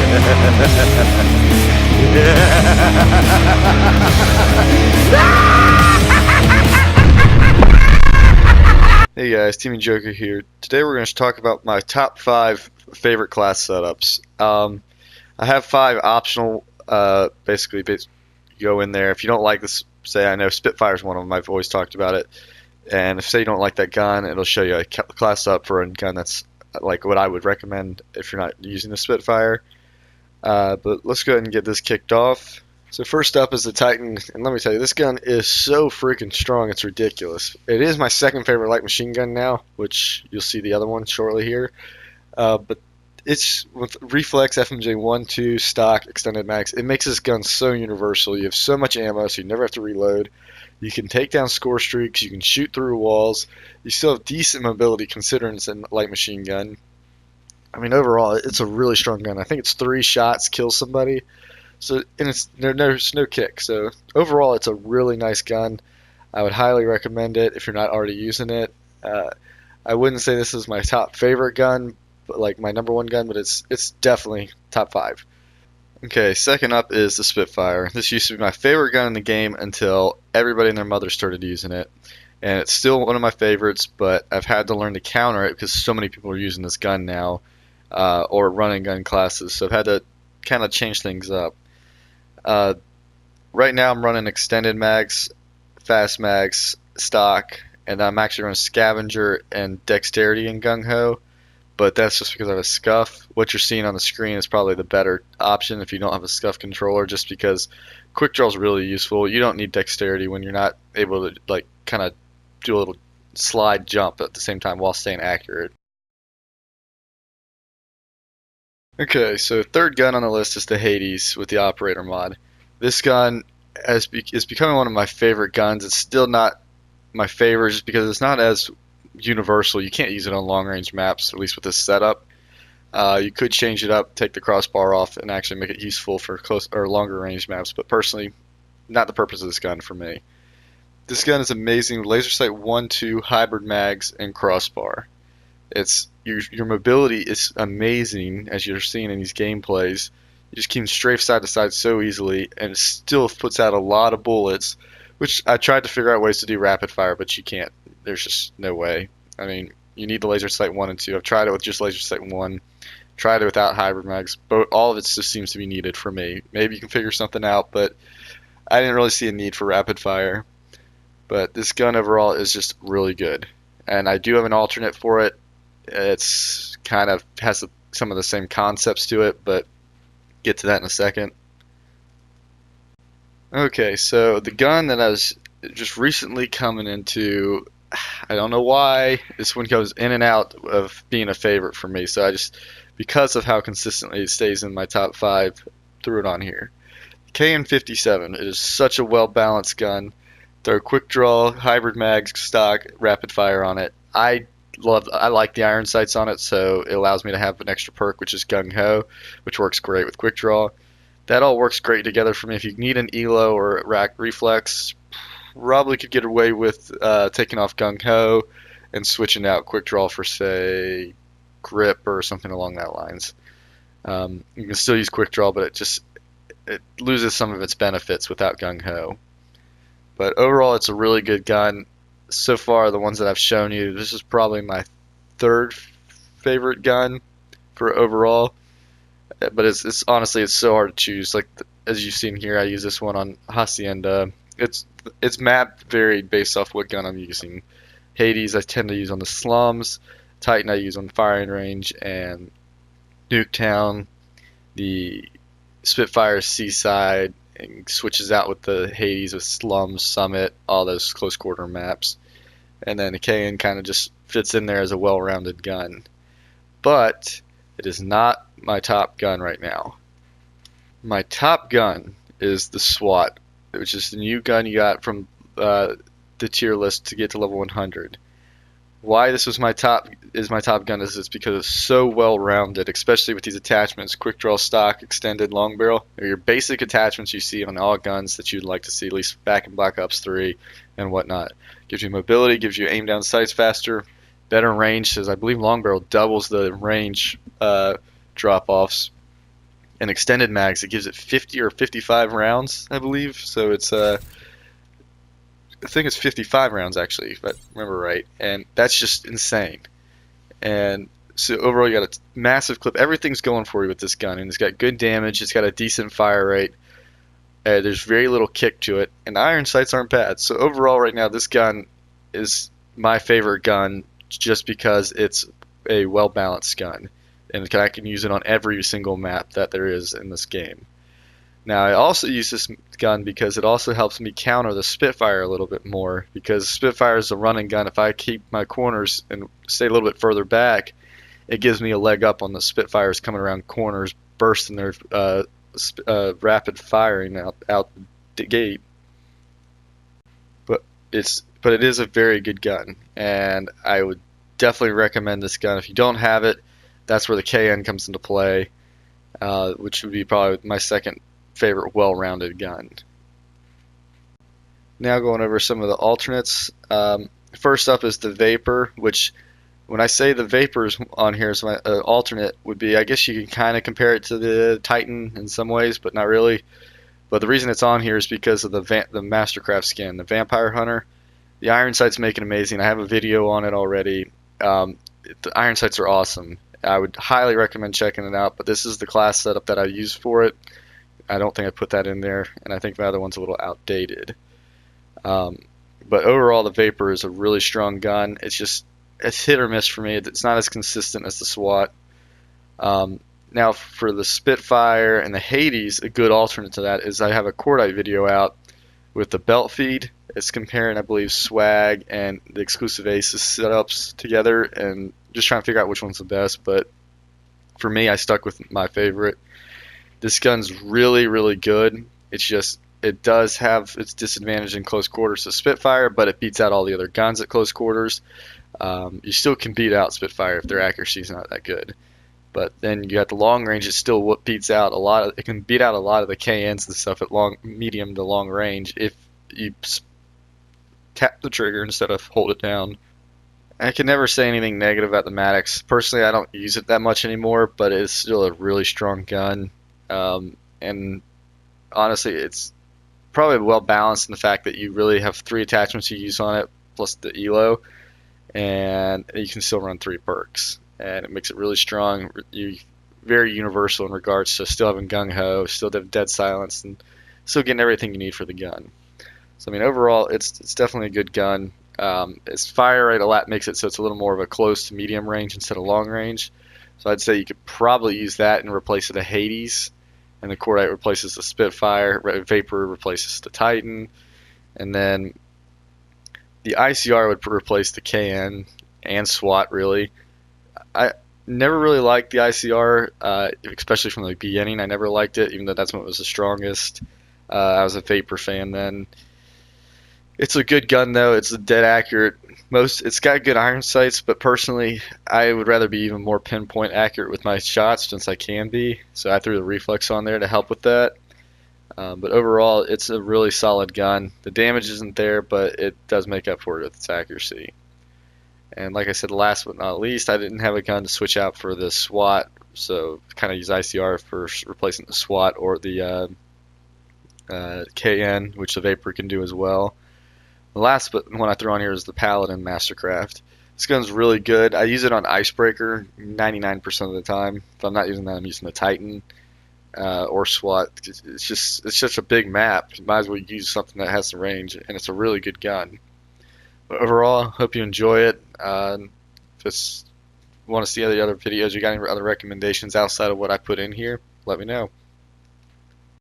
Hey guys, Teemingjoker here. Today we're going to talk about my top 5 favorite class setups. I have 5 optional, basically go in there. If you don't like this, say I know Spitfire's one of them, I've always talked about it. And if say you don't like that gun, it'll show you a class up for a gun that's like what I would recommend if you're not using the Spitfire. But let's go ahead and get this kicked off. So first up is the Titan, and let me tell you, this gun is so freaking strong, it's ridiculous. It is my second favorite light machine gun now, which you'll see the other one shortly here. But it's with reflex, FMJ 1, 2, stock, extended mags. It makes this gun so universal. You have so much ammo, so you never have to reload. You can take down score streaks. You can shoot through walls. You still have decent mobility considering it's a light machine gun. I mean, overall, it's a really strong gun. I think it's 3 shots kill somebody. So, and there's no kick. So overall, it's a really nice gun. I would highly recommend it if you're not already using it. I wouldn't say this is my top favorite gun, but like my number 1 gun, but it's definitely top 5. Okay, second up is the Spitfire. This used to be my favorite gun in the game until everybody and their mother started using it. And it's still one of my favorites, but I've had to learn to counter it because so many people are using this gun now, or running gun classes. So I've had to kind of change things up. Right now I'm running extended mags, fast mags, stock, and I'm actually running scavenger and dexterity in gung ho. But that's just because I have a scuff. What you're seeing on the screen is probably the better option if you don't have a scuff controller, just because quick draw is really useful. You don't need dexterity when you're not able to like kind of do a little slide jump at the same time while staying accurate. Okay, so third gun on the list is the Hades with the operator mod. This gun is becoming one of my favorite guns. It's still not my favorite just because it's not as universal. You can't use it on long range maps, at least with this setup. You could change it up, take the crossbar off, and actually make it useful for close or longer range maps, but personally, not the purpose of this gun for me. This gun is amazing. Laser sight 1, 2, hybrid mags, and crossbar. It's your mobility is amazing, as you're seeing in these gameplays. You just keep strafe side to side so easily, and it still puts out a lot of bullets, which I tried to figure out ways to do rapid fire, but you can't. There's just no way. I mean, you need the laser sight 1 and 2. I've tried it with just laser sight 1. Tried it without hybrid mags. But all of it just seems to be needed for me. Maybe you can figure something out, but I didn't really see a need for rapid fire. But this gun overall is just really good. And I do have an alternate for it. It's kind of has some of the same concepts to it, but get to that in a second. Okay, so the gun that I was just recently coming into, I don't know why, this one goes in and out of being a favorite for me, so I just, because of how consistently it stays in my top 5, threw it on here. KN57, it is such a well-balanced gun. Throw quick draw, hybrid mags, stock, rapid fire on it. I like the iron sights on it, so it allows me to have an extra perk, which is gung ho, which works great with quick draw. That all works great together for me. If you need an elo or rack reflex, probably could get away with taking off gung ho and switching out quick draw for say grip or something along that lines. You can still use quick draw, but it loses some of its benefits without gung ho. But overall, it's a really good gun. So far, the ones that I've shown you, this is probably my 3rd favorite gun for overall. But it's honestly, it's so hard to choose. Like as you've seen here, I use this one on Hacienda. It's map varied based off what gun I'm using. Hades I tend to use on the slums. Titan I use on the firing range, and Nuketown. The Spitfire Seaside, and switches out with the Hades with slums, Summit, all those close quarter maps. And then the KN kind of just fits in there as a well-rounded gun. But it is not my top gun right now. My top gun is the SWAT, which is the new gun you got from the tier list to get to level 100. Why this was my top gun is it's because it's so well rounded, especially with these attachments: quick draw, stock, extended, long barrel. They're your basic attachments you see on all guns that you'd like to see, at least back in Black Ops 3 and whatnot. Gives you mobility, gives you aim down sights faster, better range, says I believe long barrel doubles the range drop offs. and extended mags, it gives it 50 or 55 rounds, I believe. So it's I think it's 55 rounds actually, if I remember right, and that's just insane. And so overall, you got a massive clip. Everything's going for you with this gun, and it's got good damage. It's got a decent fire rate. There's very little kick to it, and the iron sights aren't bad. So overall, right now, this gun is my favorite gun just because it's a well-balanced gun, and I can use it on every single map that there is in this game. Now, I also use this gun because it also helps me counter the Spitfire a little bit more, because Spitfire is a running gun. If I keep my corners and stay a little bit further back, it gives me a leg up on the Spitfires coming around corners, bursting their rapid firing out the gate. But it is a very good gun, and I would definitely recommend this gun. If you don't have it, that's where the KN comes into play, which would be probably my second favorite well-rounded gun. Now going over some of the alternates. First up is the Vapor, which when I say the Vapors on here is my alternate, would be, I guess you can kind of compare it to the Titan in some ways, but not really. But the reason it's on here is because of the Mastercraft skin, the Vampire Hunter. The iron sights make it amazing. I have a video on it already. The iron sights are awesome. I would highly recommend checking it out, but this is the class setup that I use for it. I don't think I put that in there, and I think my other one's a little outdated. But overall, the Vapor is a really strong gun. It's hit or miss for me. It's not as consistent as the SWAT. Now for the Spitfire and the Hades, a good alternate to that is I have a Cordite video out with the belt feed. It's comparing, I believe, swag and the exclusive Aces setups together, and just trying to figure out which one's the best. But for me, I stuck with my favorite. This gun's really, really good. It does have its disadvantage in close quarters to Spitfire, but it beats out all the other guns at close quarters. You still can beat out Spitfire if their accuracy is not that good. But then you got the long range. It still what beats out a lot. It can beat out a lot of the KNs and stuff at medium to long range if you tap the trigger instead of hold it down. I can never say anything negative about the Maddox. Personally, I don't use it that much anymore, but it's still a really strong gun. And honestly, it's probably well balanced in the fact that you really have 3 attachments you use on it, plus the ELO, and you can still run 3 perks, and it makes it really strong. Very universal in regards to still having gung ho, still have dead silence, and still getting everything you need for the gun. So I mean, overall, it's definitely a good gun. Its fire rate a lot makes it so it's a little more of a close to medium range instead of long range. So I'd say you could probably use that and replace it a Hades, and the Cordite replaces the Spitfire, Vapor replaces the Titan, and then the ICR would replace the KN and SWAT, really. I never really liked the ICR, especially from the beginning. I never liked it, even though that's when it was the strongest. I was a Vapor fan then. It's a good gun, though. It's dead accurate. It's got good iron sights, but personally, I would rather be even more pinpoint accurate with my shots since I can be. So I threw the reflex on there to help with that. But overall, it's a really solid gun. The damage isn't there, but it does make up for it with its accuracy. And like I said, last but not least, I didn't have a gun to switch out for the SWAT, so kind of use ICR for replacing the SWAT or the KN, which the Vapor can do as well. The last one I threw on here is the Paladin Mastercraft. This gun's really good. I use it on Icebreaker 99% of the time. If I'm not using that, I'm using the Titan or SWAT. It's such a big map. You might as well use something that has the range, and it's a really good gun. But overall, hope you enjoy it. If you want to see the other videos, you got any other recommendations outside of what I put in here, let me know.